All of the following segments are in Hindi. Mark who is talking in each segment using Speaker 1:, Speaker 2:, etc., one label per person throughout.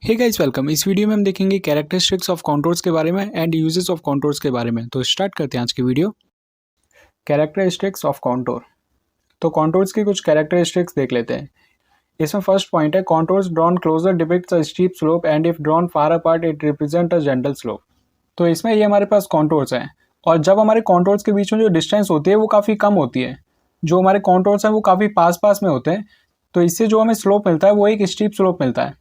Speaker 1: हे गाइस वेलकम। इस वीडियो में हम देखेंगे कैरेक्टरिस्टिक्स ऑफ कॉन्टोर्स के बारे में एंड यूजेस ऑफ कॉन्टोर्स के बारे में। तो स्टार्ट करते हैं आज की वीडियो। Characteristics of contour. तो कॉन्टोर्स की कुछ कैरेक्टरिस्टिक्स देख लेते हैं। इसमें फर्स्ट पॉइंट है contours drawn closer depicts a steep slope and if drawn far apart it represent a gentle slope. तो इसमें ये हमारे पास कॉन्टोर्स हैं और जब हमारे कॉन्टोर्स के बीच में जो डिस्टेंस होती है वो काफ़ी कम होती है। जो हमारे कॉन्टोर्स हैं वो काफ़ी पास पास में होते हैं, तो इससे जो हमें स्लोप मिलता है वो एक स्टीप स्लोप मिलता है।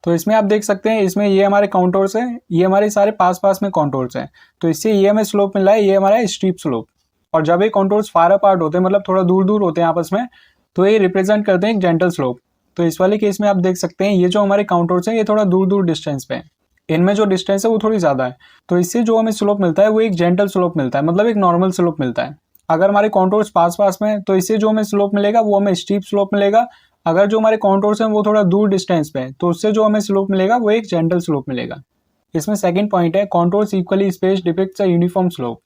Speaker 1: तो इसमें आप देख सकते हैं, इसमें ये हमारे कॉन्टोर्स हैं, ये हमारे सारे पास पास में कॉन्टोर्स हैं, तो इससे ये हमें स्लोप मिल रहा है, ये हमारा स्टीप स्लोप। और जब ये कॉन्टोर्स फार अपार्ट होते हैं, मतलब थोड़ा दूर दूर होते हैं आपस में, तो ये रिप्रेजेंट करते हैं एक जेंटल स्लोप। तो इस वाले केस में आप देख सकते हैं ये जो हमारे कॉन्टोर्स हैं ये थोड़ा दूर दूर डिस्टेंस पे हैं, इनमें जो डिस्टेंस है वो थोड़ी ज़्यादा है, तो इससे जो हमें स्लोप मिलता है वो एक जेंटल स्लोप मिलता है, मतलब एक नॉर्मल स्लोप मिलता है। अगर हमारे कॉन्टोर्स पास पास में हैं तो इससे जो हमें स्लोप मिलेगा वो हमें स्टीप स्लोप मिलेगा। अगर जो हमारे कॉन्टोर्स हैं वो थोड़ा दूर डिस्टेंस पे है तो उससे जो हमें स्लोप मिलेगा वो एक जेंटल स्लोप मिलेगा। इसमें सेकंड पॉइंट है contours equally spaced depicts a uniform slope.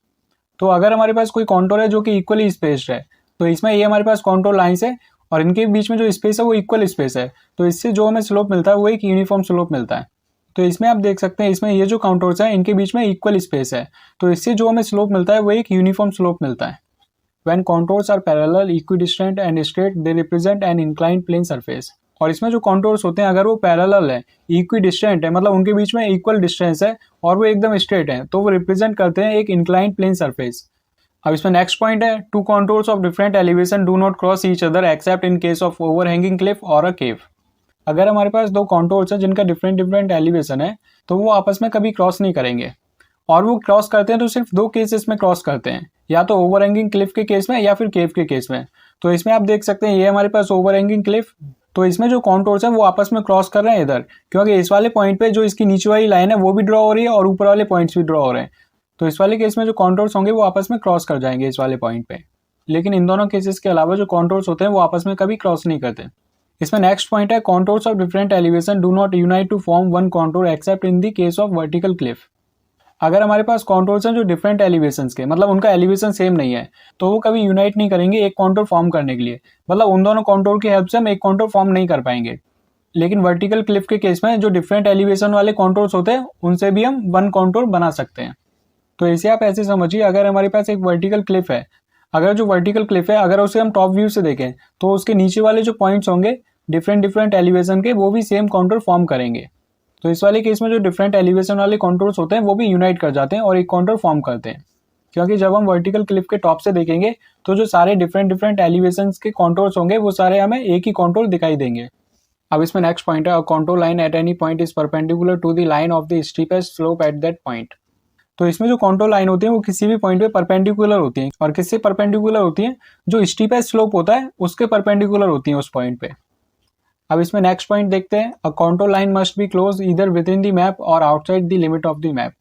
Speaker 1: तो अगर हमारे पास कोई कॉन्टोर है जो कि इक्वली स्पेस्ड है, तो इसमें ये हमारे पास कॉन्टोर लाइंस है और इनके बीच में जो स्पेस है वो इक्वल स्पेस है, तो इससे जो हमें स्लोप मिलता है वो एक यूनिफॉर्म स्लोप मिलता है। तो इसमें आप देख सकते हैं, इसमें ये जो कॉन्टोर्स हैं इनके बीच में इक्वल स्पेस है, तो इससे जो हमें स्लोप मिलता है वो एक यूनिफॉर्म स्लोप मिलता है। When contours are parallel, equidistant and straight, they represent an inclined plane surface। और इसमें जो कॉन्टोर्स होते हैं अगर वो पैरेलल है, इक्विडिस्टेंट है, मतलब उनके बीच में इक्वल डिस्टेंस है और वो एकदम स्ट्रेट है, तो वो रिप्रेजेंट करते हैं एक इंक्लाइंड प्लेन सरफेस। अब इसमें नेक्स्ट पॉइंट है two contours of different elevation do not cross each other except in case of overhanging cliff और अ केव। अगर हमारे पास दो कॉन्टोर्स हैं जिनका डिफरेंट डिफरेंट एलिवेशन है तो वो आपस में कभी क्रॉस नहीं करेंगे, और वो क्रॉस करते हैं तो सिर्फ दो केसेस में क्रॉस करते हैं, या तो ओवरहैंगिंग क्लिफ के केस में या फिर केव के केस में। तो इसमें आप देख सकते हैं ये हमारे पास ओवरहैंगिंग क्लिफ, तो इसमें जो कॉन्टोर्स हैं वो आपस में क्रॉस कर रहे हैं इधर, क्योंकि इस वाले पॉइंट पे जो इसकी नीचे वाली लाइन है वो भी ड्रॉ हो रही है और ऊपर वाले पॉइंट्स भी ड्रॉ हो रहे हैं, तो इस वाले केस में जो कॉन्टोर्स होंगे वो आपस में क्रॉस कर जाएंगे इस वाले पॉइंट पे। लेकिन इन दोनों केसेस के अलावा जो कॉन्टोर्स होते हैं वो आपस में कभी क्रॉस नहीं करते। इसमें नेक्स्ट पॉइंट है contours of different elevation do not unite to form one contour except in the case of vertical cliff. अगर हमारे पास कॉन्टोर्स हैं जो डिफरेंट एलिवेशंस के, मतलब उनका एलिवेशन सेम नहीं है, तो वो कभी यूनाइट नहीं करेंगे एक कॉन्टोर फॉर्म करने के लिए, मतलब उन दोनों कॉन्टोर की हेल्प से हम एक कॉन्टोर फॉर्म नहीं कर पाएंगे। लेकिन वर्टिकल क्लिफ के केस में जो डिफरेंट एलिवेशन वाले कॉन्टोर्स होते हैं उनसे भी हम वन कॉन्टोर बना सकते हैं। तो इसे आप ऐसे समझिए, अगर हमारे पास एक वर्टिकल क्लिफ है, अगर जो वर्टिकल क्लिफ है अगर उसे हम टॉप व्यू से देखें तो उसके नीचे वाले जो पॉइंट्स होंगे डिफरेंट डिफरेंट एलिवेशन के, वो भी सेम कॉन्टोर फॉर्म करेंगे। तो इस वाले केस में जो डिफरेंट एलिवेशन वाले कॉन्टोर्स होते हैं वो भी यूनाइट कर जाते हैं और एक कॉन्टोर फॉर्म करते हैं, क्योंकि जब हम वर्टिकल क्लिफ के टॉप से देखेंगे तो जो सारे डिफरेंट डिफरेंट एलिवेशंस के कॉन्टोर्स होंगे वो सारे हमें एक ही कॉन्टोर दिखाई देंगे। अब इसमें नेक्स्ट पॉइंट है contour line at any point is perpendicular to the line of the steepest slope at that point. तो इसमें जो कॉन्टोर लाइन होती है वो किसी भी पॉइंट पे परपेंडिकुलर होती है, और किससे परपेंडिकुलर होती है, जो स्टीपेस्ट स्लोप होता है उसके परपेंडिकुलर होती है उस पॉइंट पे। अब इसमें नेक्स्ट पॉइंट देखते हैं a contour line must be close either within the map और outside the limit of the map.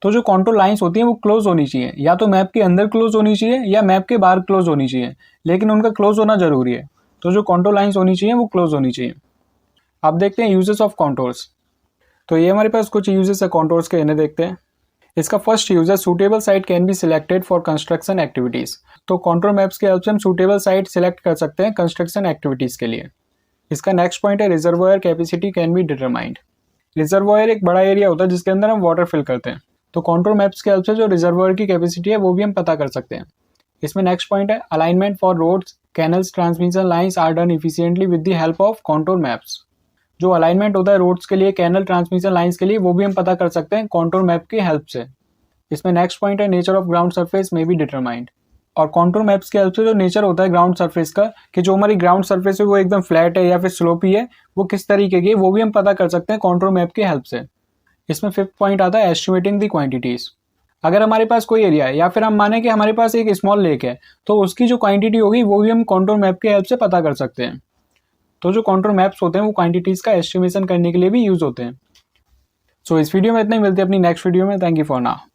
Speaker 1: तो जो कॉन्टोर लाइंस होती हैं वो क्लोज होनी चाहिए, या तो मैप के अंदर क्लोज होनी चाहिए या मैप के बाहर क्लोज होनी चाहिए, लेकिन उनका क्लोज होना जरूरी है। तो जो कॉन्टोर लाइंस होनी चाहिए वो क्लोज होनी चाहिए। अब देखते हैं यूजेस ऑफ कॉन्टोर्स। तो ये हमारे पास कुछ यूजेस है कॉन्टोर्स के, इन्हें देखते हैं। इसका फर्स्ट यूज है suitable site can be selected for construction activities. तो कॉन्टोर मैप्स के हेल्प से हम सूटेबल साइट सिलेक्ट कर सकते हैं कंस्ट्रक्शन एक्टिविटीज के लिए। इसका नेक्स्ट पॉइंट है reservoir capacity can be determined. Reservoir एक बड़ा एरिया होता है जिसके अंदर हम वाटर फिल करते हैं, तो कॉन्टोर मैप्स के हेल्प से जो रिजर्वायर की कैपेसिटी है वो भी हम पता कर सकते हैं। इसमें नेक्स्ट पॉइंट है alignment for roads canals transmission lines are done efficiently with the help of contour maps. जो अलाइनमेंट होता है रोड्स के लिए, कैनल ट्रांसमिशन लाइंस के लिए, वो भी हम पता कर सकते हैं कॉन्टोर मैप की हेल्प से। इसमें नेक्स्ट पॉइंट है नेचर ऑफ ग्राउंड सरफेस में बी डिटरमाइंड। और कॉन्टोर मैप्स के हेल्प से जो नेचर होता है ग्राउंड सरफेस का, कि जो हमारी ग्राउंड सरफेस है वो एकदम फ्लैट है या फिर स्लोपी है, वो किस तरीके की है, वो भी हम पता कर सकते हैं कॉन्टोर मैप की हेल्प से। इसमें फिफ्थ पॉइंट आता है एस्टिमेटिंग द क्वांटिटीज। अगर हमारे पास कोई एरिया है या फिर हम माने कि हमारे पास एक स्मॉल लेक है, तो उसकी जो क्वांटिटी होगी वो भी हम कॉन्टोर मैप की हेल्प से पता कर सकते हैं। तो जो कॉन्टोर मैप्स होते हैं वो क्वांटिटीज का एस्टिमेशन करने के लिए भी यूज होते हैं। सो इस वीडियो में इतना ही, मिलते हैं अपनी नेक्स्ट वीडियो में। Thank you for now.